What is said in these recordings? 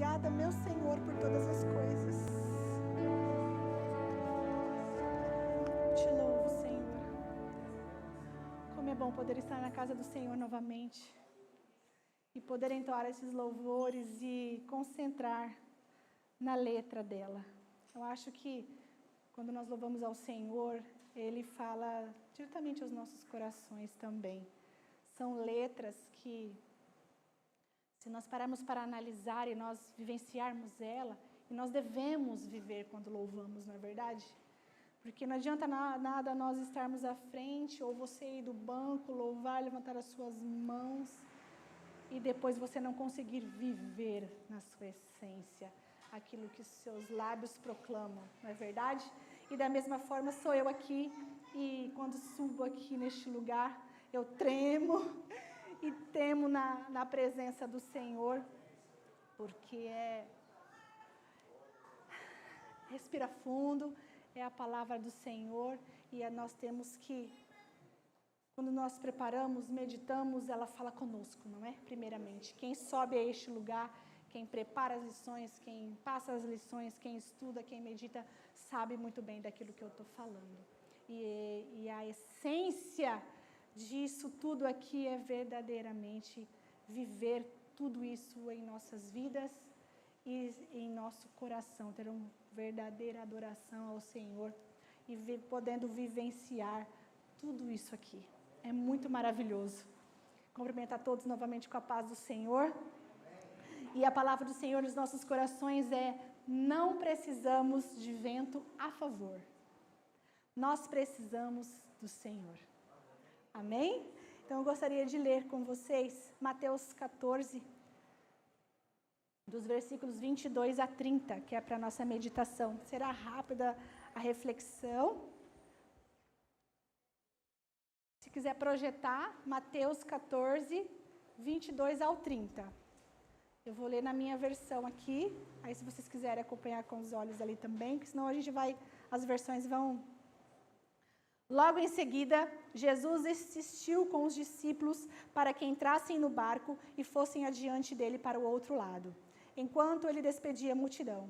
obrigada, meu Senhor, por todas as coisas. Te louvo, Senhor. Como é bom poder estar na casa do Senhor novamente e poder entoar esses louvores e concentrar na letra dela. Eu acho que quando nós louvamos ao Senhor, Ele fala diretamente aos nossos corações também. São letras que, se nós pararmos para analisar e nós vivenciarmos ela, e nós devemos viver quando louvamos, não é verdade? Porque não adianta nada nós estarmos à frente, ou você ir do banco, louvar, levantar as suas mãos, e depois você não conseguir viver na sua essência aquilo que seus lábios proclamam, não é verdade? E da mesma forma sou eu aqui, e quando subo aqui neste lugar, eu tremo e temo na presença do Senhor, porque respira fundo, é a palavra do Senhor, e nós temos que, quando nós preparamos, meditamos, ela fala conosco, não é? Primeiramente, quem sobe a este lugar, quem prepara as lições, quem passa as lições, quem estuda, quem medita, sabe muito bem daquilo que eu estou falando. E a essência disso tudo aqui é verdadeiramente viver tudo isso em nossas vidas e em nosso coração, ter uma verdadeira adoração ao Senhor e podendo vivenciar tudo isso aqui. É muito maravilhoso. Cumprimento a todos novamente com a paz do Senhor. E a palavra do Senhor nos nossos corações é: não precisamos de vento a favor. Nós precisamos do Senhor. Amém? Então eu gostaria de ler com vocês Mateus 14, dos versículos 22 a 30, que é para a nossa meditação. Será rápida a reflexão. Se quiser projetar, Mateus 14, 22 ao 30. Eu vou ler na minha versão aqui, aí se vocês quiserem acompanhar com os olhos ali também, porque senão a gente as versões vão... Logo em seguida, Jesus insistiu com os discípulos para que entrassem no barco e fossem adiante dele para o outro lado, enquanto ele despedia a multidão.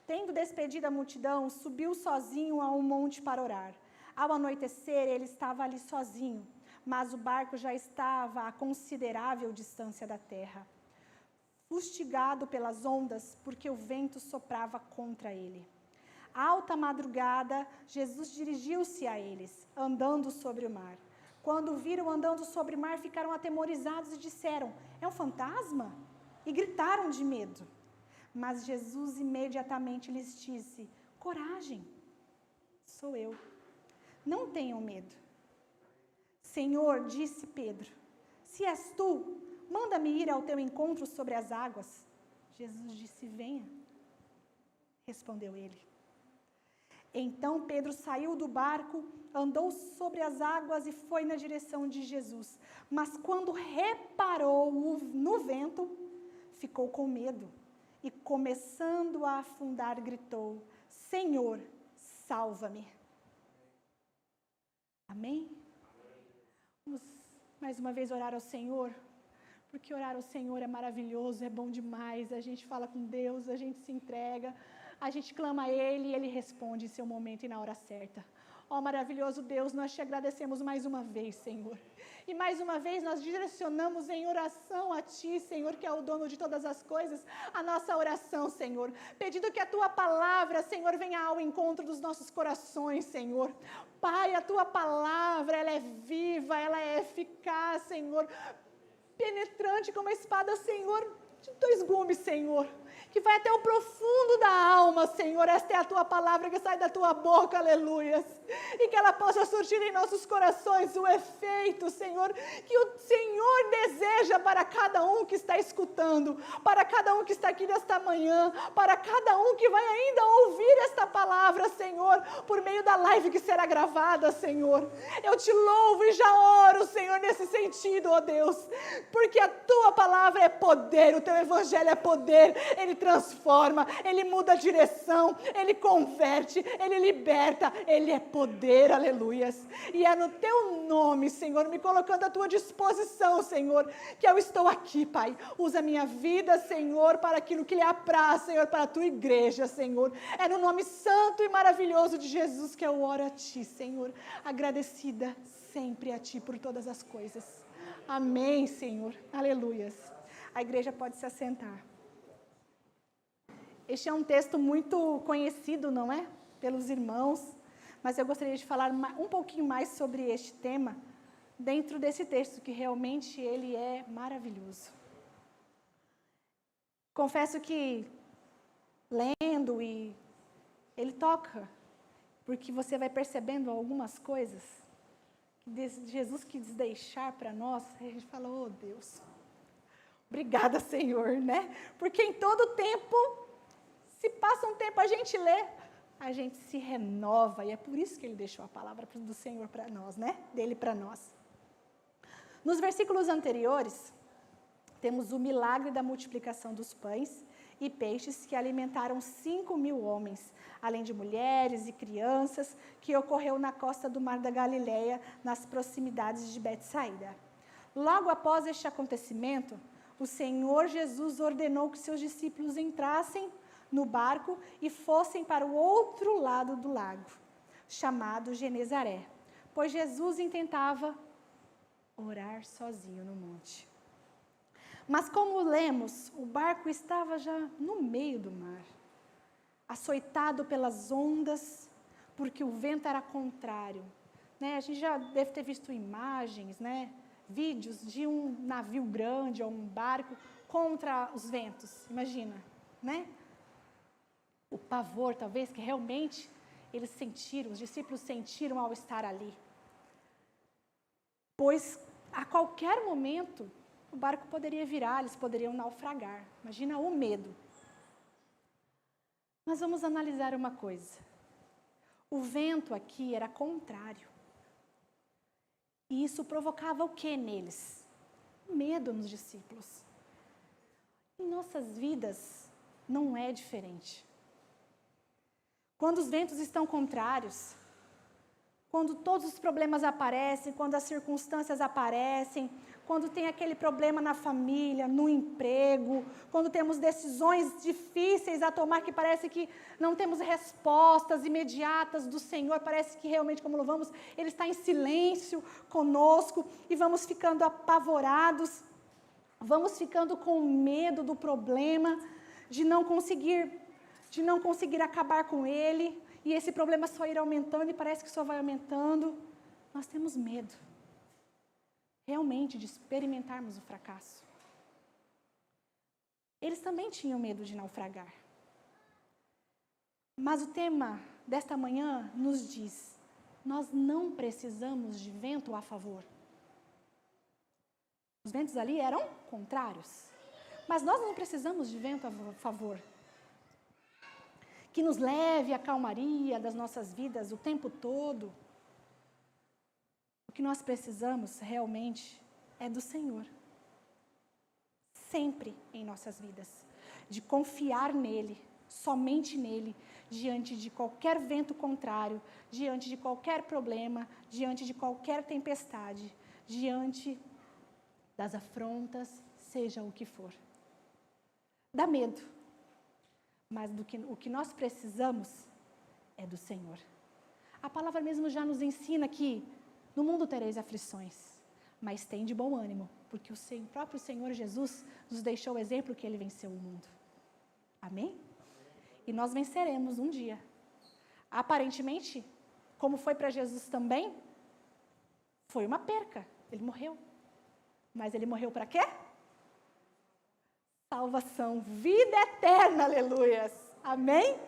Tendo despedido a multidão, subiu sozinho a um monte para orar. Ao anoitecer, ele estava ali sozinho, mas o barco já estava a considerável distância da terra, fustigado pelas ondas, porque o vento soprava contra ele. Alta madrugada, Jesus dirigiu-se a eles, andando sobre o mar. Quando o viram andando sobre o mar, ficaram atemorizados e disseram: é um fantasma? E gritaram de medo. Mas Jesus imediatamente lhes disse: coragem, sou eu. Não tenham medo. Senhor, disse Pedro, se és tu, manda-me ir ao teu encontro sobre as águas. Jesus disse: venha. Respondeu ele. Então Pedro saiu do barco, andou sobre as águas e foi na direção de Jesus. Mas quando reparou no vento, ficou com medo e, começando a afundar, gritou: Senhor, salva-me. Amém? Vamos mais uma vez orar ao Senhor, porque orar ao Senhor é maravilhoso, é bom demais. A gente fala com Deus, a gente se entrega, a gente clama a Ele e Ele responde em seu momento e na hora certa. Ó maravilhoso Deus, nós te agradecemos mais uma vez, Senhor. E mais uma vez nós direcionamos em oração a Ti, Senhor, que é o dono de todas as coisas, a nossa oração, Senhor. Pedindo que a Tua palavra, Senhor, venha ao encontro dos nossos corações, Senhor. Pai, a Tua palavra, ela é viva, ela é eficaz, Senhor. Penetrante como a espada, Senhor, de 2 gumes, Senhor, que vai até o profundo da alma, Senhor. Esta é a Tua palavra que sai da Tua boca, aleluias, e que ela possa surtir em nossos corações o efeito, Senhor, que o Senhor deseja para cada um que está escutando, para cada um que está aqui nesta manhã, para cada um que vai ainda ouvir esta palavra, Senhor, por meio da live que será gravada, Senhor. Eu Te louvo e já oro, Senhor, nesse sentido, ó Deus, porque a Tua palavra é poder, o Teu evangelho é poder, ele transforma, Ele muda a direção, Ele converte, Ele liberta, Ele é poder, aleluias. E é no Teu nome, Senhor, me colocando à Tua disposição, Senhor, que eu estou aqui, Pai. Usa a minha vida, Senhor, para aquilo que lhe apraz, Senhor, para a Tua igreja, Senhor. É no nome santo e maravilhoso de Jesus que eu oro a Ti, Senhor, agradecida sempre a Ti por todas as coisas. Amém, Senhor. Aleluias. A igreja pode se assentar. Este é um texto muito conhecido, não é? Pelos irmãos, mas eu gostaria de falar um pouquinho mais sobre este tema dentro desse texto, que realmente ele é maravilhoso. Confesso que lendo e ele toca, porque você vai percebendo algumas coisas que Jesus quis deixar para nós, e a gente fala, oh Deus, obrigada, Senhor, né? Porque em todo tempo, se passa um tempo a gente lê, a gente se renova, e é por isso que Ele deixou a palavra do Senhor para nós, né? Dele para nós. Nos versículos anteriores, temos o milagre da multiplicação dos pães e peixes que alimentaram 5.000 homens, além de mulheres e crianças, que ocorreu na costa do Mar da Galileia, nas proximidades de Betsaida. Logo após este acontecimento, o Senhor Jesus ordenou que seus discípulos entrassem no barco e fossem para o outro lado do lago, chamado Genezaré, pois Jesus intentava orar sozinho no monte. Mas como lemos, o barco estava já no meio do mar, açoitado pelas ondas, porque o vento era contrário. Né? A gente já deve ter visto imagens, né? Vídeos de um navio grande ou um barco contra os ventos, imagina, né? O pavor, talvez, que realmente eles sentiram, os discípulos sentiram ao estar ali. Pois, a qualquer momento, o barco poderia virar, eles poderiam naufragar. Imagina o medo. Mas vamos analisar uma coisa. O vento aqui era contrário. E isso provocava o que neles? Medo nos discípulos. Em nossas vidas, não é diferente. Quando os ventos estão contrários, quando todos os problemas aparecem, quando as circunstâncias aparecem, quando tem aquele problema na família, no emprego, quando temos decisões difíceis a tomar que parece que não temos respostas imediatas do Senhor, parece que realmente, como louvamos, Ele está em silêncio conosco e vamos ficando apavorados, vamos ficando com medo do problema, de não conseguir acabar com ele, e esse problema só ir aumentando e parece que só vai aumentando. Nós temos medo, realmente, de experimentarmos o fracasso. Eles também tinham medo de naufragar. Mas o tema desta manhã nos diz, nós não precisamos de vento a favor. Os ventos ali eram contrários, mas nós não precisamos de vento a favor, que nos leve à calmaria das nossas vidas o tempo todo. O que nós precisamos realmente é do Senhor. Sempre em nossas vidas. De confiar nele, somente nele, diante de qualquer vento contrário, diante de qualquer problema, diante de qualquer tempestade, diante das afrontas, seja o que for. Dá medo. Mas o que nós precisamos é do Senhor. A palavra mesmo já nos ensina que no mundo tereis aflições, mas tem de bom ânimo, porque o próprio Senhor Jesus nos deixou o exemplo que Ele venceu o mundo. Amém? E nós venceremos um dia. Aparentemente, como foi para Jesus também, foi uma perca. Ele morreu. Mas Ele morreu para quê? Salvação, vida eterna, aleluias, amém?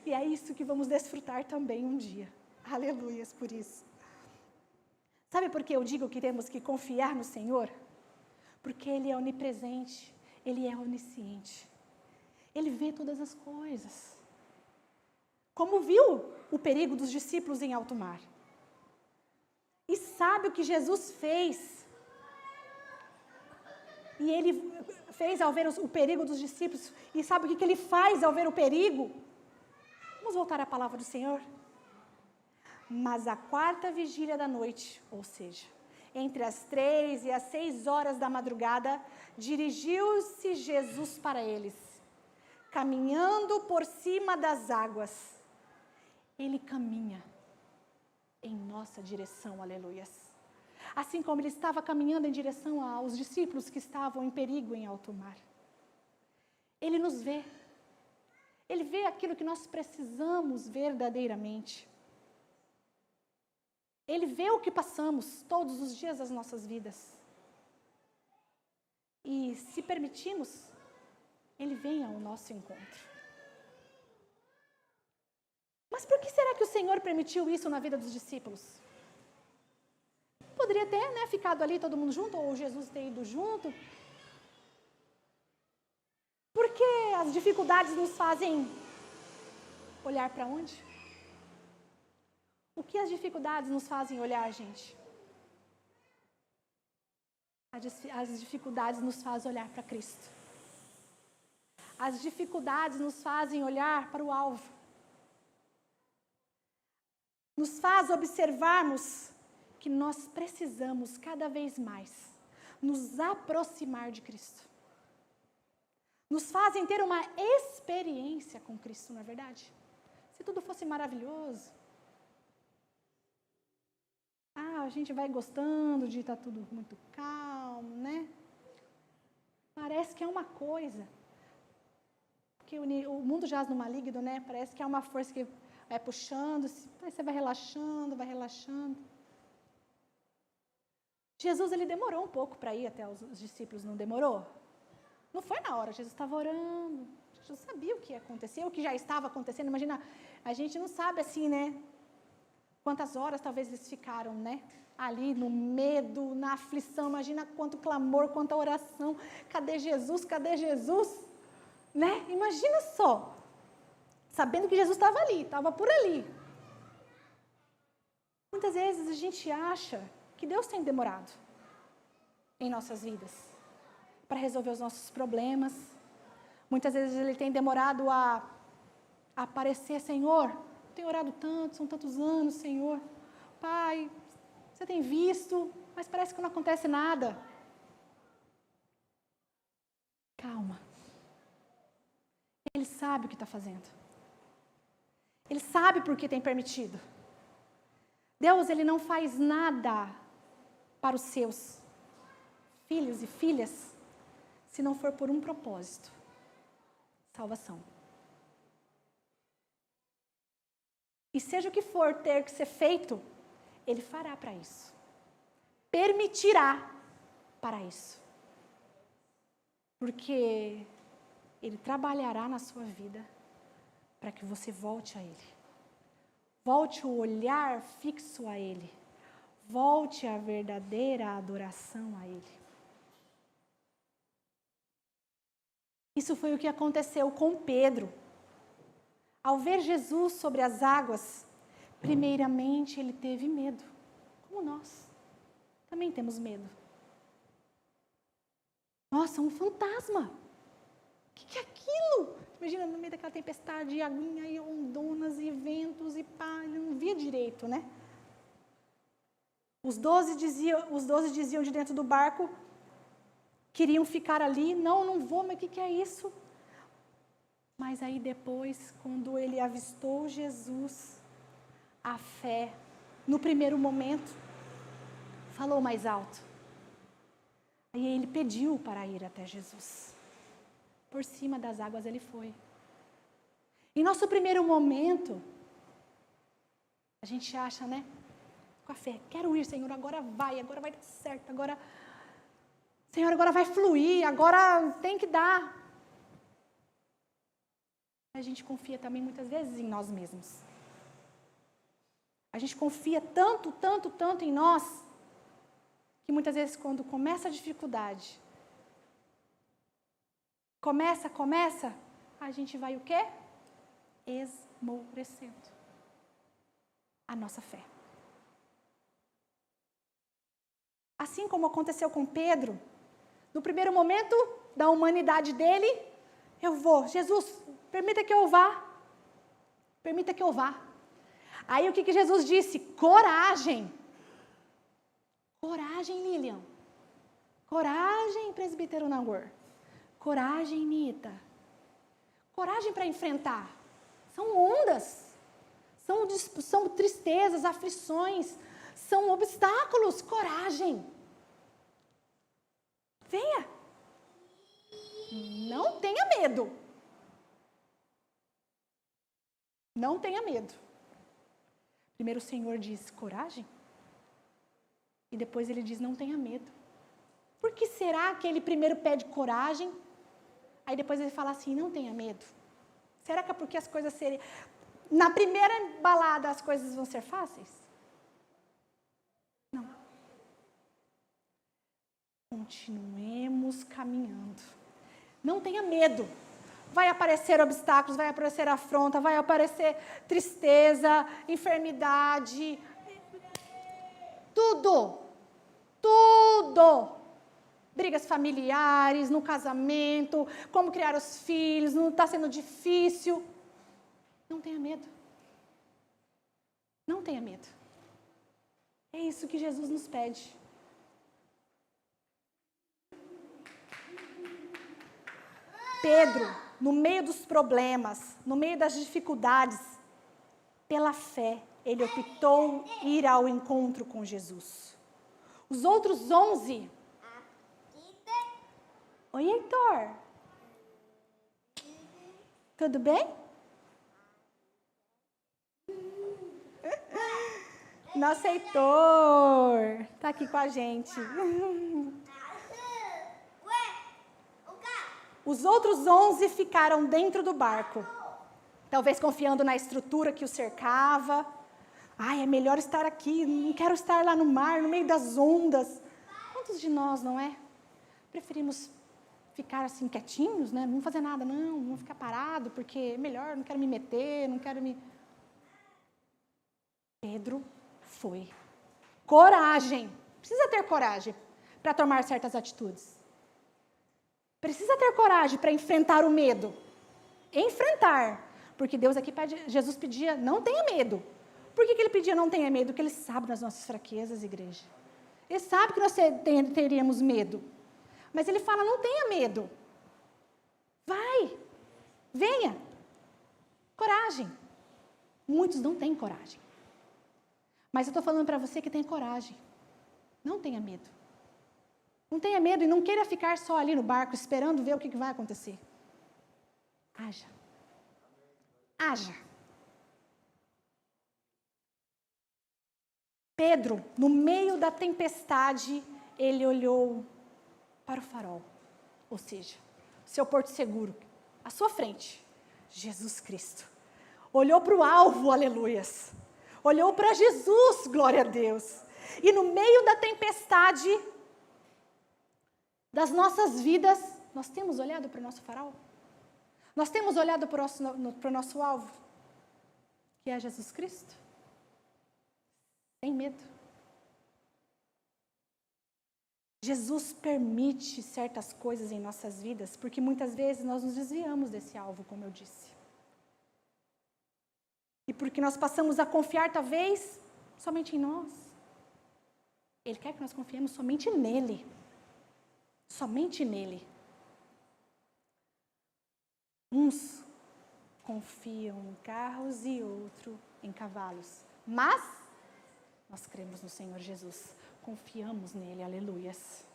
E é isso que vamos desfrutar também um dia, aleluias por isso. Sabe por que eu digo que temos que confiar no Senhor? Porque Ele é onipresente, Ele é onisciente, Ele vê todas as coisas. Como viu o perigo dos discípulos em alto mar. E sabe o que Jesus fez. E Ele fez ao ver o perigo dos discípulos? E sabe o que ele faz ao ver o perigo? Vamos voltar à palavra do Senhor? Mas à quarta vigília da noite, ou seja, entre as 3 e as 6 horas da madrugada, dirigiu-se Jesus para eles, caminhando por cima das águas. Ele caminha em nossa direção, aleluias. Assim como ele estava caminhando em direção aos discípulos que estavam em perigo em alto mar. Ele nos vê. Ele vê aquilo que nós precisamos verdadeiramente. Ele vê o que passamos todos os dias das nossas vidas. E se permitirmos, ele vem ao nosso encontro. Mas por que será que o Senhor permitiu isso na vida dos discípulos? Poderia ter, ficado ali todo mundo junto, ou Jesus ter ido junto. Porque as dificuldades nos fazem olhar para onde? O que as dificuldades nos fazem olhar, gente? As dificuldades nos fazem olhar para Cristo. As dificuldades nos fazem olhar para o alvo. Nos faz observarmos que nós precisamos cada vez mais nos aproximar de Cristo. Nos fazem ter uma experiência com Cristo, não é verdade? Se tudo fosse maravilhoso, a gente vai gostando de estar tudo muito calmo, né? Parece que é uma coisa, porque o mundo jaz no maligno, né? Parece que é uma força que vai puxando, aí você vai relaxando, vai relaxando. Jesus, ele demorou um pouco para ir até os discípulos, não demorou? Não foi na hora, Jesus estava orando, Jesus sabia o que ia acontecer, o que já estava acontecendo. Imagina, a gente não sabe assim, né? Quantas horas talvez eles ficaram, né? Ali no medo, na aflição, imagina quanto clamor, quanta oração. Cadê Jesus? Cadê Jesus? Né? Imagina só, sabendo que Jesus estava ali, estava por ali. Muitas vezes a gente acha que Deus tem demorado em nossas vidas para resolver os nossos problemas. Muitas vezes Ele tem demorado a aparecer, Senhor, eu tenho orado tanto, são tantos anos, Senhor. Pai, você tem visto, mas parece que não acontece nada. Calma. Ele sabe o que está fazendo. Ele sabe por que tem permitido. Deus, Ele não faz nada para os seus filhos e filhas se não for por um propósito: salvação. E seja o que for ter que ser feito, Ele fará para isso. Permitirá para isso. Porque Ele trabalhará na sua vida para que você volte a Ele. Volte o olhar fixo a Ele. Volte a verdadeira adoração a Ele. Isso foi o que aconteceu com Pedro. Ao ver Jesus sobre as águas, primeiramente ele teve medo, como nós. Também temos medo. Nossa, um fantasma. O que é aquilo? Imagina, no meio daquela tempestade, aguinha e ondonas e ventos e pá, ele não via direito, né? Os 12 diziam de dentro do barco, queriam ficar ali. Não vou, mas o que é isso? Mas aí depois, quando ele avistou Jesus, a fé, no primeiro momento, falou mais alto. Aí ele pediu para ir até Jesus. Por cima das águas ele foi. Em nosso primeiro momento, a gente acha, né? Com a fé, quero ir, Senhor, agora vai dar certo, agora, Senhor, agora vai fluir, agora tem que dar. A gente confia também muitas vezes em nós mesmos. A gente confia tanto em nós, que muitas vezes quando começa a dificuldade, começa, a gente vai o quê? Esmorecendo a nossa fé. Assim como aconteceu com Pedro, no primeiro momento, da humanidade dele, eu vou. Jesus, permita que eu vá. Permita que eu vá. Aí o que Jesus disse? Coragem. Coragem, Lilian. Coragem, presbítero Nagor. Coragem, Nita. Coragem para enfrentar. São ondas. São tristezas, aflições. São obstáculos. Coragem. Venha. Não tenha medo. Não tenha medo. Primeiro o Senhor diz coragem. E depois ele diz não tenha medo. Por que será que ele primeiro pede coragem? Aí depois ele fala assim, não tenha medo. Será que é porque as coisas seriam... Na primeira balada as coisas vão ser fáceis? Não. Continuemos caminhando. Não tenha medo. Vai aparecer obstáculos, vai aparecer afronta, vai aparecer tristeza, enfermidade. Tudo. Tudo. Brigas familiares, no casamento, como criar os filhos, não está sendo difícil. Não tenha medo. Não tenha medo. É isso que Jesus nos pede. Pedro, no meio dos problemas, no meio das dificuldades, pela fé, ele optou ir ao encontro com Jesus. Os outros 11... Oi, Heitor. Tudo bem? Nosso Heitor está aqui com a gente. Os outros 11 ficaram dentro do barco, talvez confiando na estrutura que o cercava. Ai, é melhor estar aqui, não quero estar lá no mar, no meio das ondas. Quantos de nós, não é? Preferimos ficar assim quietinhos, né? Não fazer nada, não ficar parado, porque é melhor, não quero me meter, não quero me... Pedro foi. Coragem. Precisa ter coragem para tomar certas atitudes. Precisa ter coragem para enfrentar o medo. Enfrentar. Porque Deus aqui pede, Jesus pedia, não tenha medo. Por que ele pedia não tenha medo? Porque ele sabe das nossas fraquezas, igreja. Ele sabe que nós teríamos medo. Mas ele fala, não tenha medo. Vai. Venha. Coragem. Muitos não têm coragem. Mas eu estou falando para você que tem coragem. Não tenha medo. Não tenha medo e não queira ficar só ali no barco esperando ver o que vai acontecer. Haja. Haja. Pedro, no meio da tempestade, ele olhou para o farol. Ou seja, seu porto seguro, à sua frente, Jesus Cristo. Olhou para o alvo, aleluias. Olhou para Jesus, glória a Deus. E no meio da tempestade das nossas vidas, nós temos olhado para o nosso farol? Nós temos olhado para o nosso alvo, que é Jesus Cristo? Sem medo. Jesus permite certas coisas em nossas vidas, porque muitas vezes nós nos desviamos desse alvo, como eu disse. E porque nós passamos a confiar, talvez, somente em nós. Ele quer que nós confiemos somente nele. Somente nele. Uns confiam em carros e outros em cavalos. Mas nós cremos no Senhor Jesus. Confiamos nele, aleluias.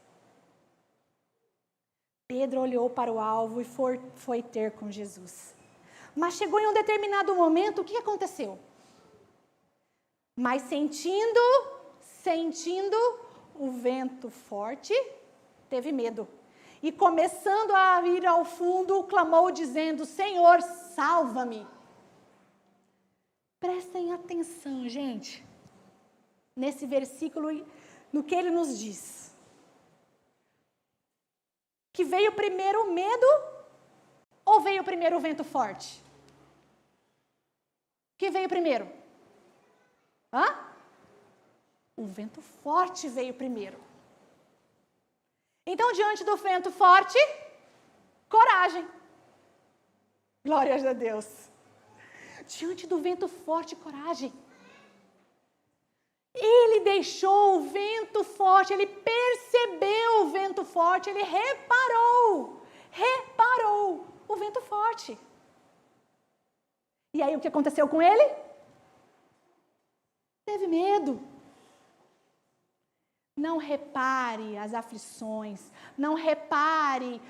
Pedro olhou para o alvo e foi ter com Jesus. Mas chegou em um determinado momento, o que aconteceu? Mas sentindo o vento forte, teve medo. E começando a ir ao fundo, clamou dizendo, Senhor, salva-me. Prestem atenção, gente, nesse versículo, no que ele nos diz. Que veio primeiro o medo ou veio primeiro o vento forte? Que veio primeiro? O vento forte veio primeiro. Então, diante do vento forte, Glórias a Deus. Diante do vento forte, coragem. Ele deixou o vento forte, ele percebeu o vento forte, ele reparou o vento forte. E aí o que aconteceu com ele? Teve medo. Não repare as aflições, não repare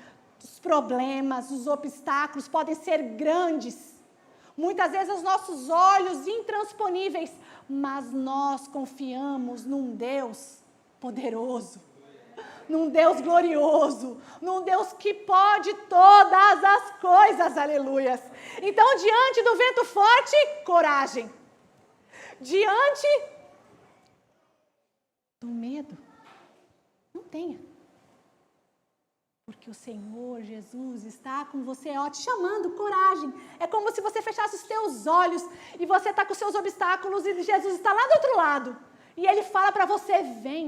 os problemas, os obstáculos podem ser grandes. Muitas vezes os nossos olhos intransponíveis, mas nós confiamos num Deus poderoso, num Deus glorioso, num Deus que pode todas as coisas, aleluias. Então, diante do vento forte, coragem. Diante do medo, não tenha. Porque o Senhor Jesus está com você, ó, te chamando, coragem. É como se você fechasse os teus olhos e você está com os seus obstáculos e Jesus está lá do outro lado. E Ele fala para você, vem,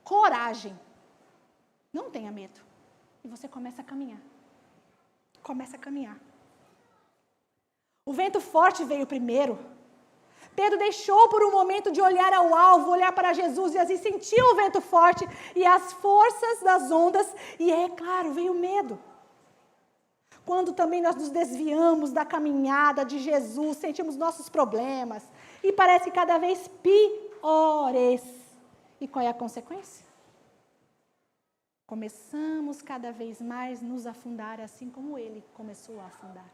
coragem. Não tenha medo. E você começa a caminhar. Começa a caminhar. O vento forte veio primeiro. Pedro deixou por um momento de olhar ao alvo, olhar para Jesus e assim sentiu o vento forte e as forças das ondas e é claro, veio medo. Quando também nós nos desviamos da caminhada de Jesus, sentimos nossos problemas e parece cada vez piores. E qual é a consequência? Começamos cada vez mais nos afundar assim como ele começou a afundar.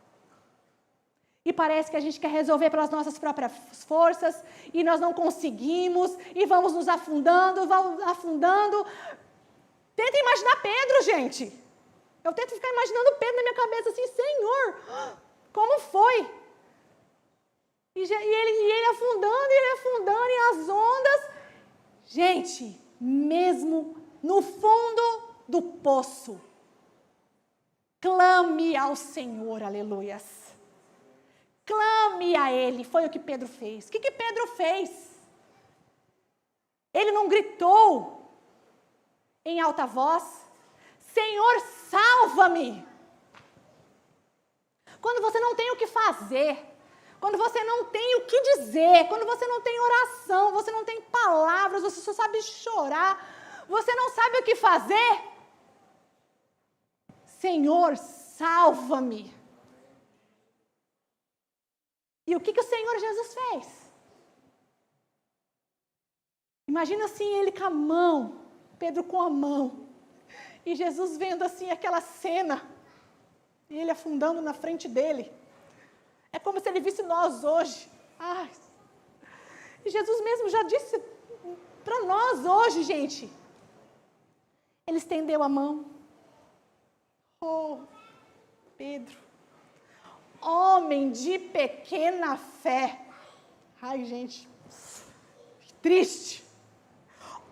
E parece que a gente quer resolver pelas nossas próprias forças, e nós não conseguimos, e vamos nos afundando, vamos afundando. Tenta imaginar Pedro, gente. Eu tento ficar imaginando Pedro na minha cabeça assim, Senhor, como foi? E ele afundando, e as ondas. Gente, mesmo no fundo do poço, clame ao Senhor, aleluias. Clame a Ele, foi o que Pedro fez. O que Pedro fez? Ele não gritou em alta voz, Senhor, salva-me. Quando você não tem o que fazer, quando você não tem o que dizer, quando você não tem oração, você não tem palavras, você só sabe chorar, você não sabe o que fazer, Senhor, salva-me. E o que o Senhor Jesus fez? Imagina assim, ele com a mão, Pedro com a mão, e Jesus vendo assim aquela cena, e ele afundando na frente dele. É como se ele visse nós hoje. Ai, e Jesus mesmo já disse para nós hoje, gente. Ele estendeu a mão. Oh, Pedro. Homem de pequena fé. Ai, gente, que triste.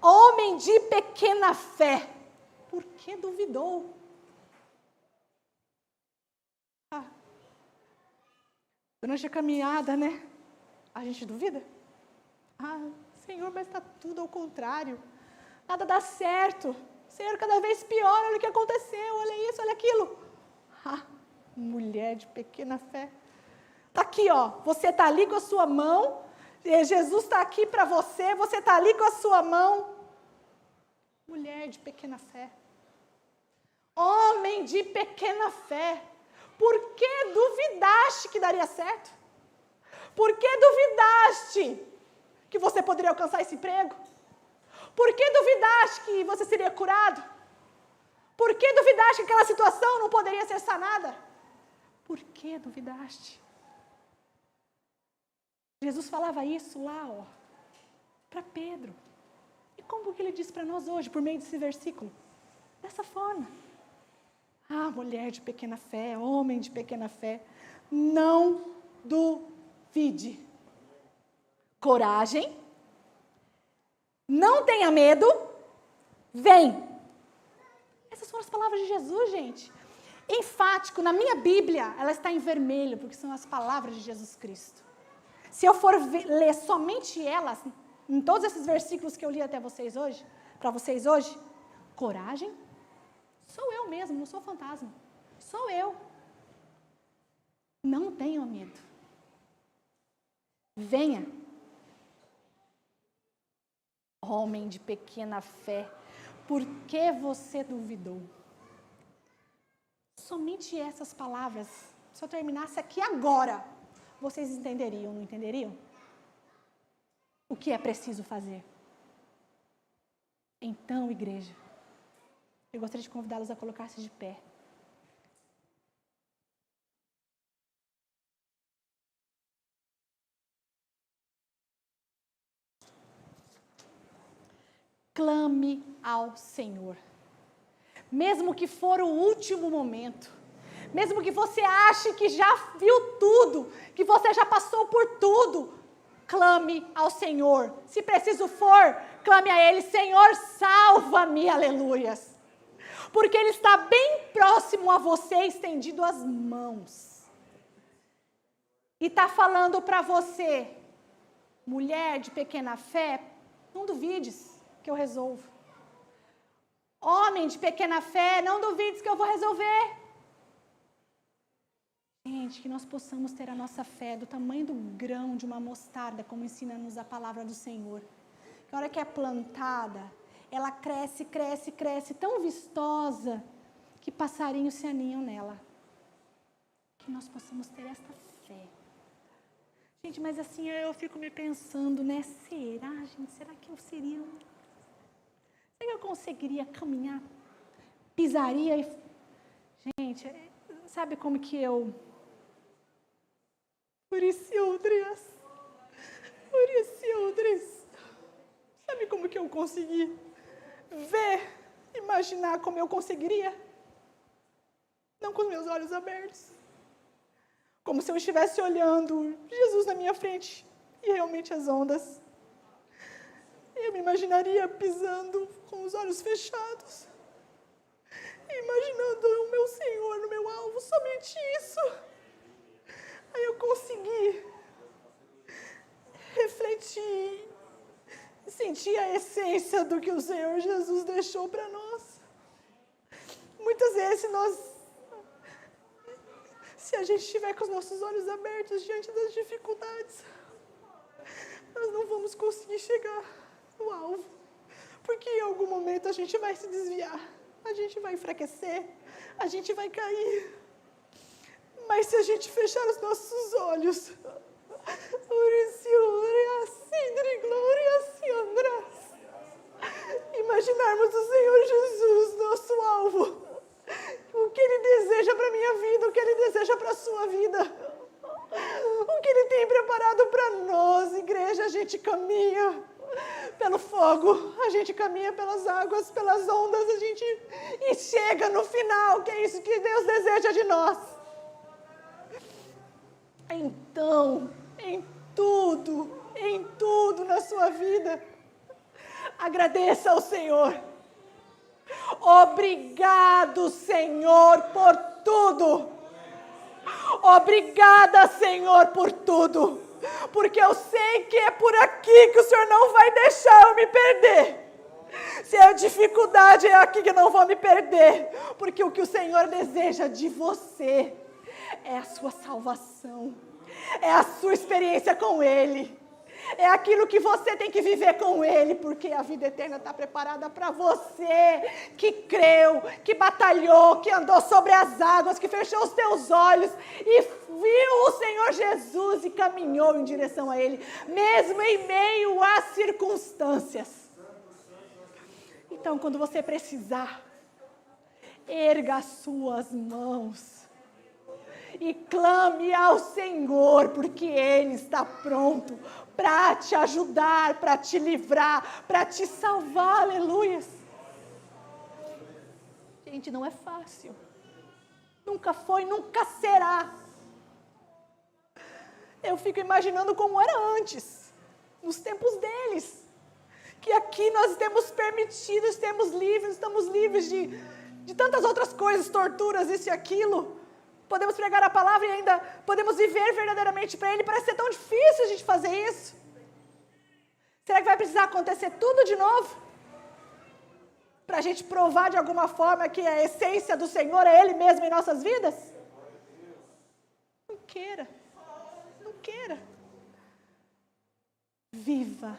Homem de pequena fé. Por que duvidou? Durante a caminhada, né? A gente duvida. Senhor, mas está tudo ao contrário. Nada dá certo. Senhor, cada vez pior. Olha o que aconteceu. Olha isso, olha aquilo. Mulher de pequena fé. Está aqui, ó. Você está ali com a sua mão. Jesus está aqui para você. Você está ali com a sua mão. Mulher de pequena fé. Homem de pequena fé. Por que duvidaste que daria certo? Por que duvidaste que você poderia alcançar esse emprego? Por que duvidaste que você seria curado? Por que duvidaste que aquela situação não poderia ser sanada? Por que duvidaste? Jesus falava isso lá, ó, para Pedro. E como que ele diz para nós hoje, por meio desse versículo? Dessa forma. Mulher de pequena fé, homem de pequena fé, não duvide. Coragem, não tenha medo, vem. Essas foram as palavras de Jesus, gente. Enfático, na minha Bíblia, ela está em vermelho, porque são as palavras de Jesus Cristo. Se eu for ler somente elas, em todos esses versículos que eu li até vocês hoje, para vocês hoje, coragem, sou eu mesmo, não sou fantasma. Sou eu. Não tenha medo. Venha. Homem de pequena fé, por que você duvidou? Somente essas palavras, se eu terminasse aqui agora, vocês entenderiam, não entenderiam? O que é preciso fazer? Então, igreja, eu gostaria de convidá-los a colocar-se de pé. Clame ao Senhor. Mesmo que for o último momento, mesmo que você ache que já viu tudo, que você já passou por tudo, clame ao Senhor. Se preciso for, clame a Ele, Senhor, salva-me, aleluias. Porque Ele está bem próximo a você, estendido as mãos. E está falando para você, mulher de pequena fé, não duvides que eu resolvo. Homem de pequena fé, não duvides que eu vou resolver. Gente, que nós possamos ter a nossa fé do tamanho do grão de uma mostarda, como ensina-nos a palavra do Senhor. Que a hora que é plantada, ela cresce, cresce, cresce, tão vistosa, que passarinhos se aninham nela. Que nós possamos ter esta fé. Gente, mas assim eu fico me pensando, né? Será, gente? Será que eu seria... Será que eu conseguiria caminhar? Pisaria e... Gente, sabe como que eu... Sabe como que eu consegui ver, imaginar como eu conseguiria? Não com os meus olhos abertos. Como se eu estivesse olhando Jesus na minha frente e realmente as ondas. Eu me imaginaria pisando com os olhos fechados, imaginando o meu Senhor no meu alvo, somente isso. Aí eu consegui refletir e sentir a essência do que o Senhor Jesus deixou para nós. Muitas vezes se a gente estiver com os nossos olhos abertos diante das dificuldades, nós não vamos conseguir chegar no alvo, porque em algum momento a gente vai se desviar, a gente vai enfraquecer, a gente vai cair. Mas se a gente fechar os nossos olhos, imaginarmos o Senhor Jesus, nosso alvo, o que Ele deseja para a minha vida, o que Ele deseja para a sua vida, o que Ele tem preparado para nós, igreja, a gente caminha pelo fogo, a gente caminha pelas águas, pelas ondas, e chega no final, que é isso que Deus deseja de nós. Então, em tudo na sua vida, agradeça ao Senhor. Obrigado, Senhor, por tudo. Obrigada, Senhor, por tudo. Porque eu sei que é por aqui que o Senhor não vai deixar eu me perder. Se a dificuldade é aqui que eu não vou me perder. Porque o que o Senhor deseja de você é a sua salvação. É a sua experiência com Ele. É aquilo que você tem que viver com Ele, porque a vida eterna está preparada para você, que creu, que batalhou, que andou sobre as águas, que fechou os teus olhos e viu o Senhor Jesus e caminhou em direção a Ele, mesmo em meio às circunstâncias. Então, quando você precisar, erga as suas mãos e clame ao Senhor, porque Ele está pronto para te ajudar, para te livrar, para te salvar, aleluias. Gente, não é fácil. Nunca foi, nunca será. Eu fico imaginando como era antes, nos tempos deles. Que aqui nós temos permitido, estamos livres de tantas outras coisas, torturas, isso e aquilo. Podemos pregar a palavra e ainda podemos viver verdadeiramente para Ele. Parece ser tão difícil a gente fazer isso. Será que vai precisar acontecer tudo de novo? Para a gente provar de alguma forma que a essência do Senhor é Ele mesmo em nossas vidas? queira. Não queira. Viva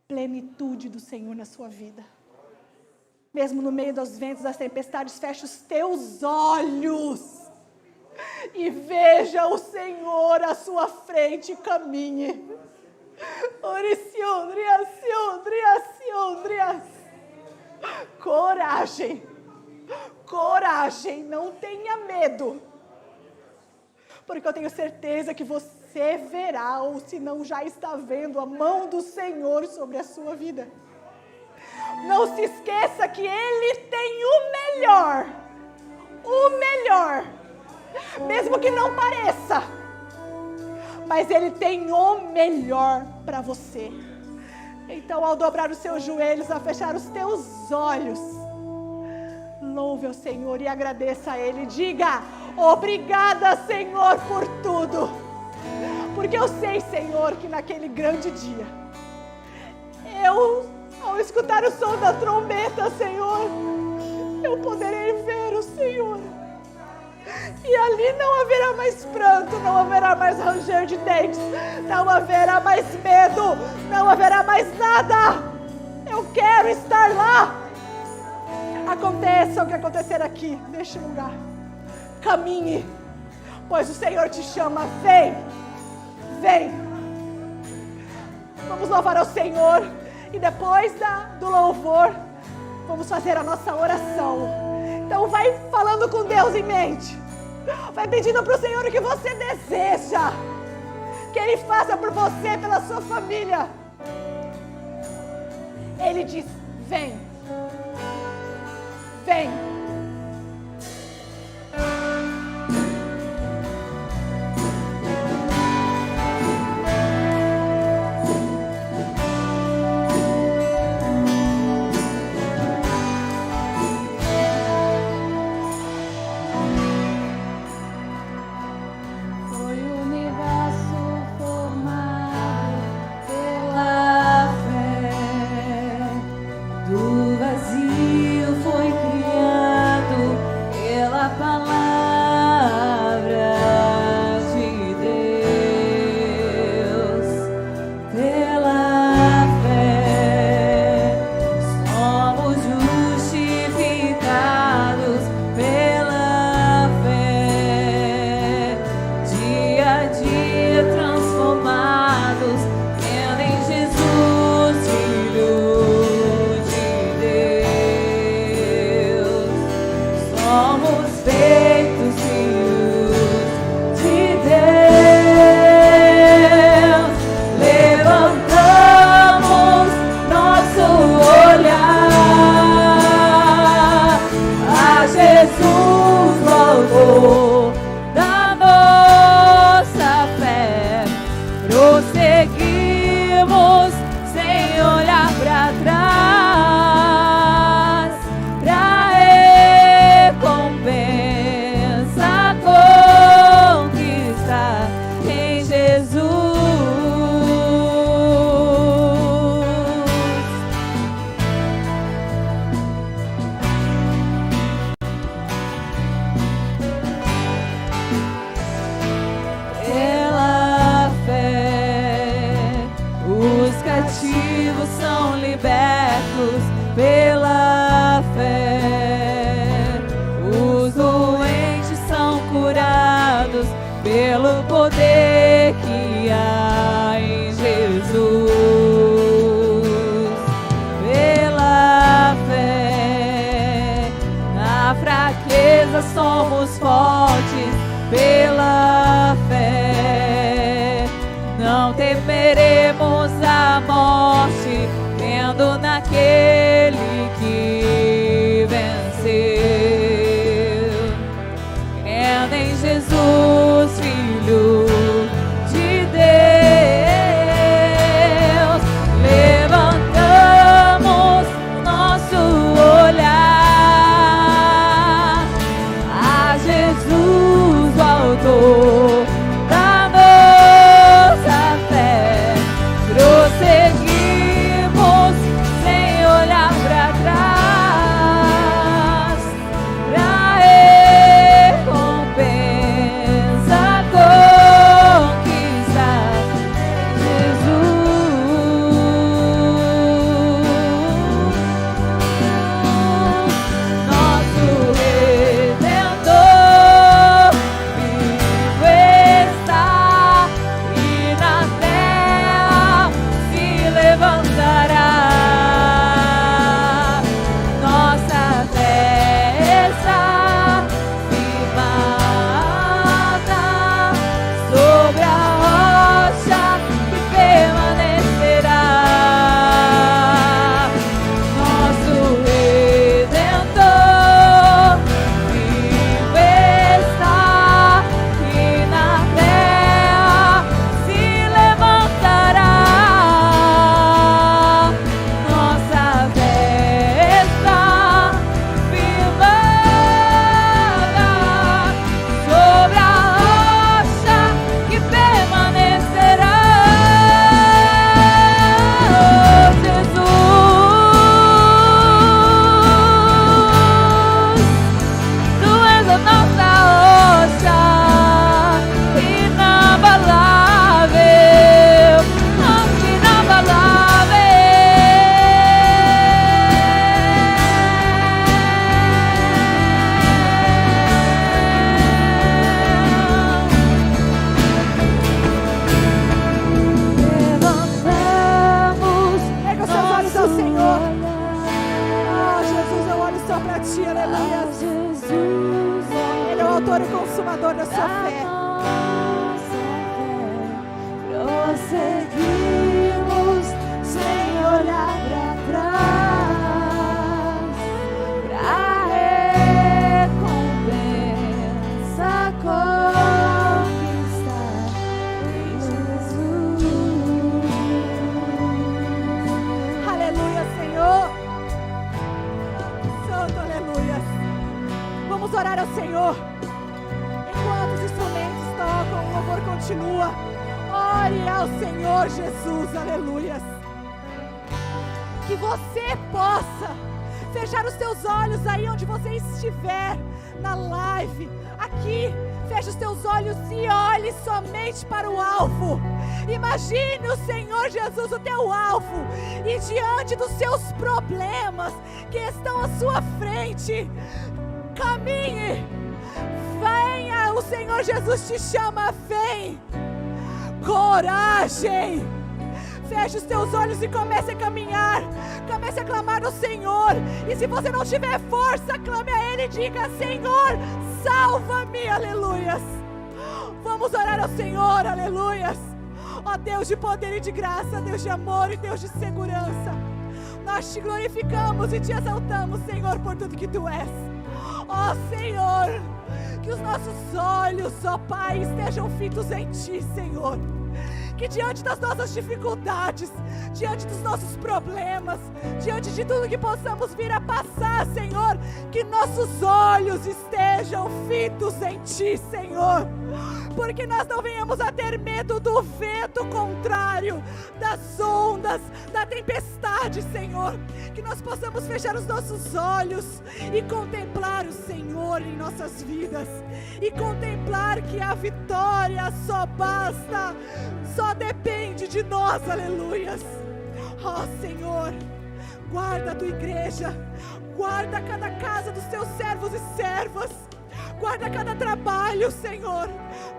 plenitude do Senhor na sua vida. Mesmo no meio dos ventos, das tempestades, fecha os teus olhos e veja o Senhor à sua frente e caminhe. Coragem. Coragem, não tenha medo. Porque eu tenho certeza que você verá, ou se não já está vendo, a mão do Senhor sobre a sua vida. Não se esqueça que Ele tem o melhor. O melhor. Mesmo que não pareça. Mas Ele tem o melhor para você. Então, ao dobrar os seus joelhos, ao fechar os teus olhos, louve ao Senhor e agradeça a Ele. Diga: obrigada, Senhor, por tudo. Porque eu sei, Senhor, que naquele grande dia, ao escutar o som da trombeta, Senhor, eu poderei ver o Senhor. E ali não haverá mais pranto, não haverá mais ranger de dentes, não haverá mais medo, não haverá mais nada. Eu quero estar lá. Aconteça o que acontecer aqui, neste lugar. Caminhe, pois o Senhor te chama. Vem, vem. Vamos louvar ao Senhor e depois do louvor, vamos fazer a nossa oração. Então vai falando com Deus em mente. Vai pedindo para o Senhor o que você deseja. Que Ele faça por você, pela sua família. Ele diz: vem. Vem. pelo poder que há em Jesus. Pela fé, na fraqueza somos fortes. Pela fé, não temeremos a morte, crendo naquele que venceu. Crendo em Jesus, Filho de Deus, levantamos nosso olhar a Jesus, o autor da nossa fé. Prosseguimos sem olhar para trás, pra recompensa autor e consumador da sua fé. Prosseguimos sem olhar para trás, pra recompensa conquistar em Jesus. Aleluia, Senhor. Santo, aleluia. Vamos orar ao Senhor. Enquanto os instrumentos tocam, o louvor continua. Ore ao Senhor Jesus, aleluias. Que você possa fechar os teus olhos aí onde você estiver, na live, aqui. Feche os teus olhos e olhe somente para o alvo. Imagine o Senhor Jesus, o teu alvo, e diante dos seus problemas que estão à sua frente, caminhe. Venha, o Senhor Jesus te chama, vem. Coragem. Feche os teus olhos e comece a caminhar. Comece a clamar ao Senhor. E se você não tiver força, clame a Ele e diga: Senhor, salva-me, aleluias. Vamos orar ao Senhor, aleluias. Ó Deus de poder e de graça, Deus de amor e Deus de segurança, nós te glorificamos e te exaltamos, Senhor, por tudo que Tu és. Ó Senhor, que os nossos olhos, ó Pai, estejam fitos em Ti, Senhor. Que diante das nossas dificuldades, diante dos nossos problemas, diante de tudo que possamos vir a passar, Senhor, que nossos olhos estejam fitos em Ti, Senhor. Porque nós não venhamos a ter medo do vento contrário, das ondas, da tempestade, Senhor. Que nós possamos fechar os nossos olhos e contemplar o Senhor em nossas vidas. E contemplar que a vitória só basta, só depende de nós, aleluias. Ó Senhor, guarda a Tua igreja, guarda cada casa dos Teus servos e servas. Guarda cada trabalho, Senhor.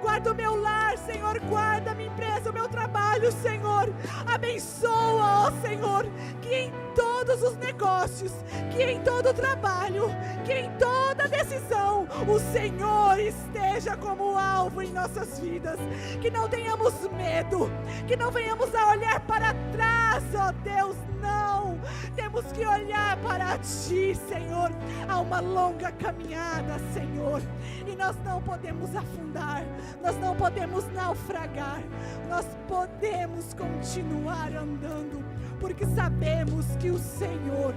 Guarda o meu lar, Senhor. Guarda a minha empresa, o meu trabalho, Senhor. Abençoa, ó Senhor, que em todos os negócios, que em todo o trabalho, que em toda decisão, o Senhor esteja como alvo em nossas vidas. Que não tenhamos medo, que não venhamos a olhar para trás, ó Deus, não. Temos que olhar para Ti, Senhor. Há uma longa caminhada, Senhor. E nós não podemos afundar, nós não podemos naufragar, nós podemos continuar andando, porque sabemos que o Senhor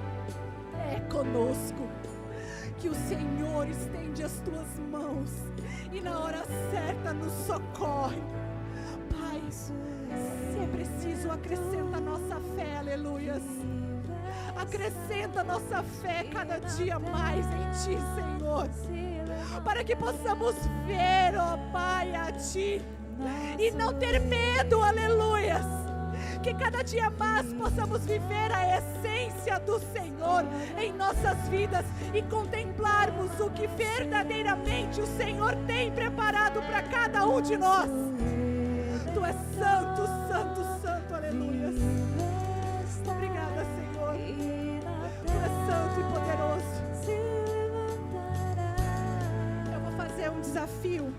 é conosco, que o Senhor estende as Tuas mãos e na hora certa nos socorre. Pai, se é preciso, acrescenta a nossa fé, aleluias. Acrescenta a nossa fé cada dia mais em Ti, Senhor, para que possamos ver, ó Pai, a Ti e não ter medo, aleluias. Que cada dia mais possamos viver a essência do Senhor em nossas vidas e contemplarmos o que verdadeiramente o Senhor tem preparado para cada um de nós. Tu és santo, santo, santo, aleluias. Obrigada, Senhor. Tu és santo e poderoso. Eu vou fazer um desafio.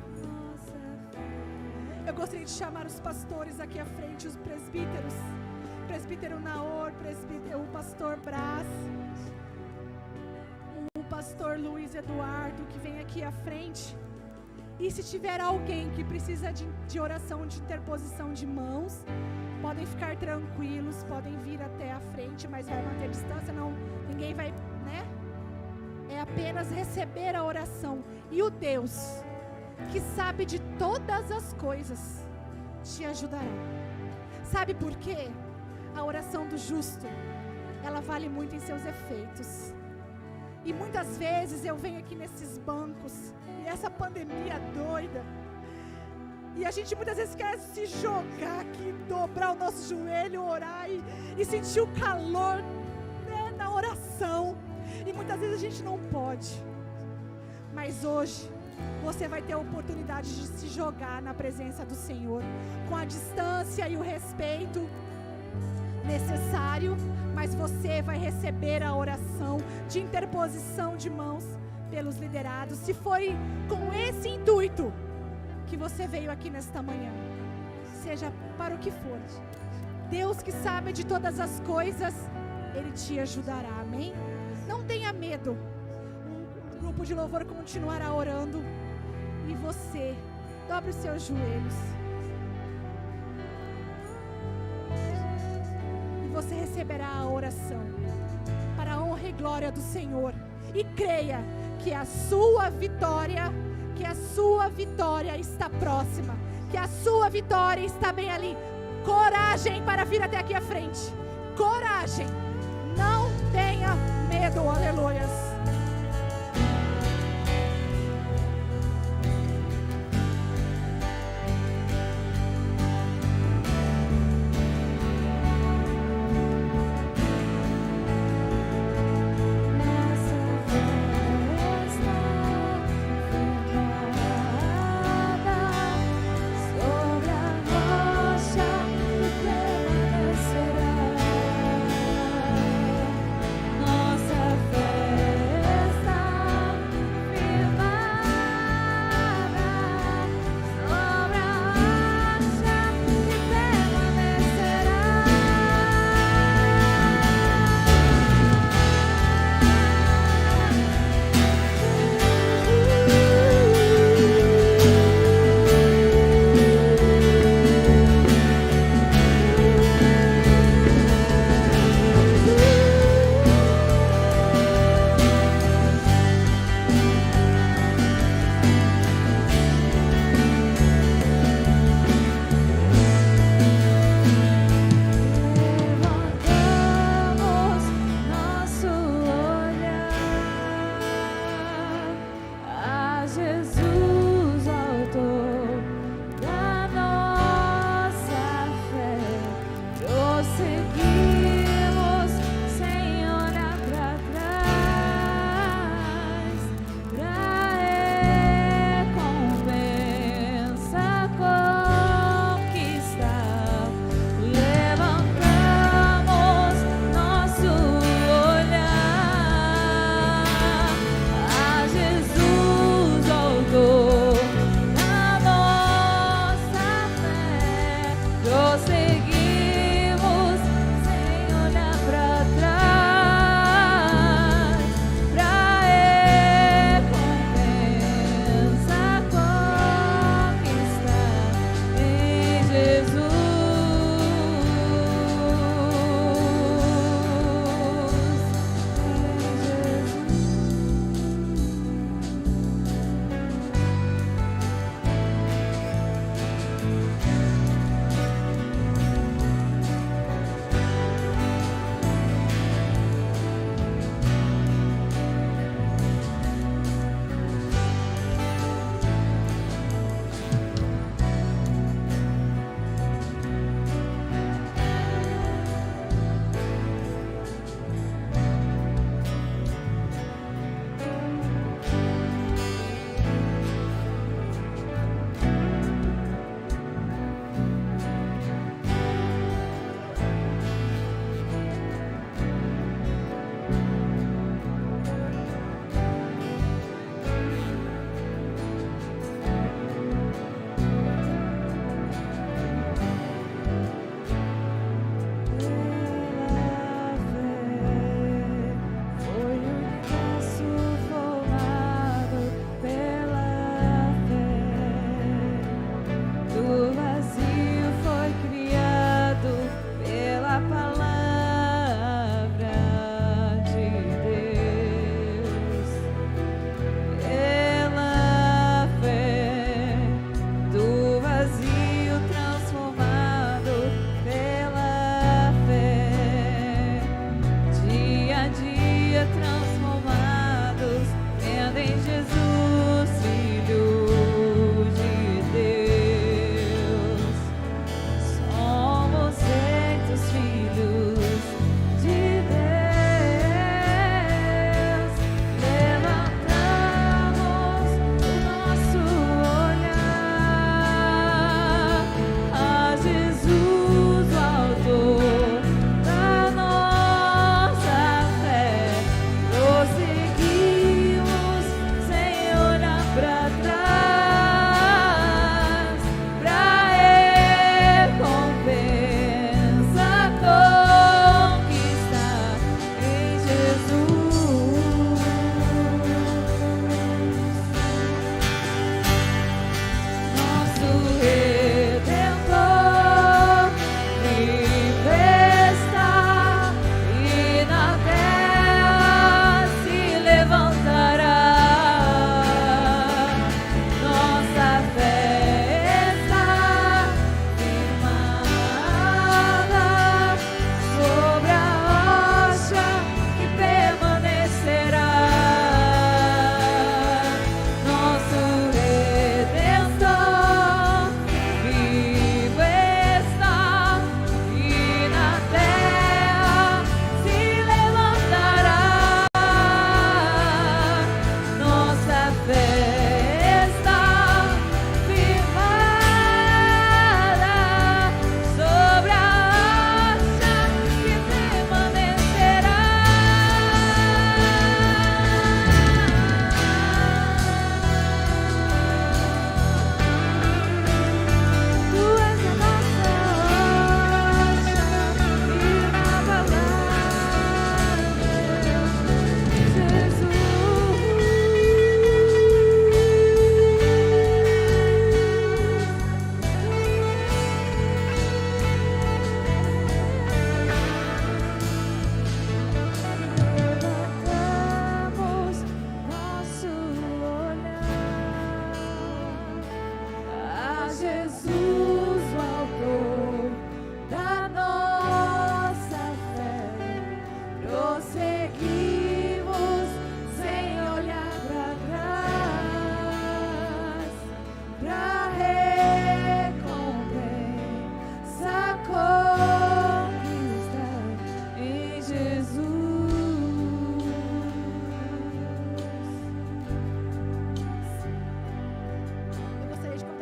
Eu gostaria de chamar os pastores aqui à frente, os presbíteros. Presbítero Naor, o pastor Brás, o pastor Luiz Eduardo, que vem aqui à frente. E se tiver alguém que precisa de oração, de interposição de mãos, podem ficar tranquilos, podem vir até a frente, mas vai manter distância, não, ninguém vai, né? É apenas receber a oração. E o Deus que sabe de todas as coisas te ajudará. Sabe por quê? A oração do justo, ela vale muito em seus efeitos. E muitas vezes eu venho aqui nesses bancos, e essa pandemia doida, e a gente muitas vezes quer se jogar aqui, dobrar o nosso joelho, orar e sentir o calor, né, na oração. E muitas vezes a gente não pode. Mas hoje você vai ter a oportunidade de se jogar na presença do Senhor, com a distância e o respeito necessário, mas você vai receber a oração de interposição de mãos tê-los liderado, se foi com esse intuito que você veio aqui nesta manhã, seja para o que for, Deus que sabe de todas as coisas, Ele te ajudará, amém? Não tenha medo, o grupo de louvor continuará orando e você, dobre os seus joelhos e você receberá a oração para a honra e glória do Senhor. E creia que a sua vitória está próxima, que a sua vitória está bem ali. Coragem para vir até aqui à frente. Coragem. Não tenha medo, aleluias. Nossa fé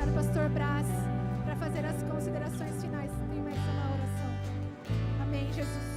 convidar o pastor Brás para fazer as considerações finais. Tem mais uma oração. Amém, Jesus.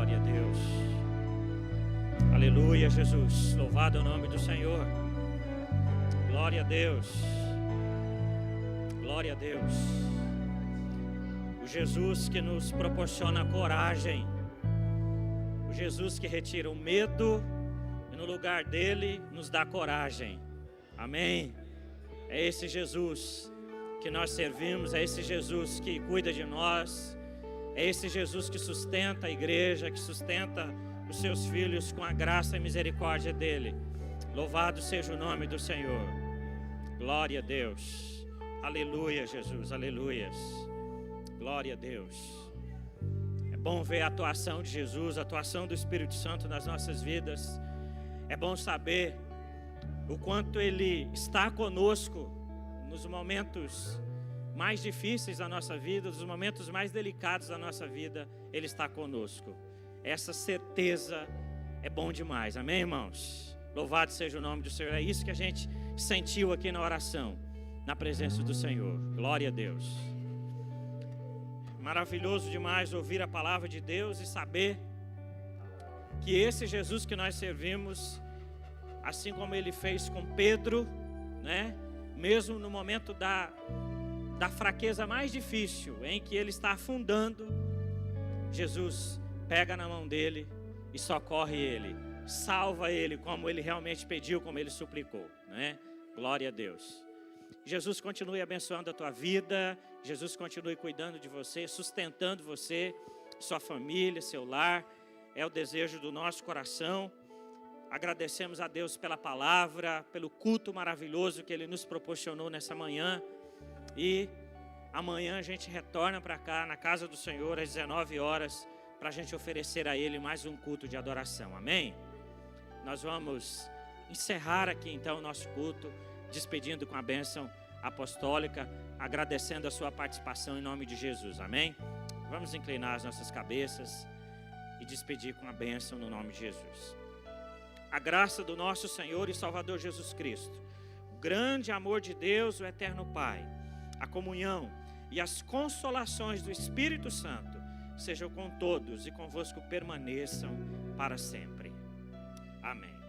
Glória a Deus. Aleluia, Jesus. Louvado é o nome do Senhor. Glória a Deus. Glória a Deus. O Jesus que nos proporciona coragem. O Jesus que retira o medo e no lugar dele nos dá coragem. Amém. É esse Jesus que nós servimos, é esse Jesus que cuida de nós. É esse Jesus que sustenta a igreja, que sustenta os seus filhos com a graça e misericórdia dele. Louvado seja o nome do Senhor. Glória a Deus. Aleluia, Jesus. Aleluias. Glória a Deus. É bom ver a atuação de Jesus, a atuação do Espírito Santo nas nossas vidas. É bom saber o quanto ele está conosco nos momentos mais difíceis da nossa vida, nos momentos mais delicados da nossa vida, ele está conosco. Essa certeza é bom demais, amém, irmãos? Louvado seja o nome do Senhor. É isso que a gente sentiu aqui na oração, na presença do Senhor. Glória a Deus. Maravilhoso demais ouvir a palavra de Deus e saber que esse Jesus que nós servimos, assim como ele fez com Pedro, né? Mesmo no momento da fraqueza mais difícil, em que ele está afundando, Jesus pega na mão dele e socorre ele, salva ele como ele realmente pediu, como ele suplicou, né? Glória a Deus. Jesus continue abençoando a tua vida, Jesus continue cuidando de você, sustentando você, sua família, seu lar, é o desejo do nosso coração. Agradecemos a Deus pela palavra, pelo culto maravilhoso que ele nos proporcionou nessa manhã. E amanhã a gente retorna para cá, na casa do Senhor, às 19 horas, para a gente oferecer a Ele mais um culto de adoração, amém? Nós vamos encerrar aqui então o nosso culto, despedindo com a bênção apostólica, agradecendo a sua participação em nome de Jesus, amém? Vamos inclinar as nossas cabeças e despedir com a bênção no nome de Jesus. A graça do nosso Senhor e Salvador Jesus Cristo, o grande amor de Deus, o eterno Pai, a comunhão e as consolações do Espírito Santo sejam com todos e convosco permaneçam para sempre. Amém.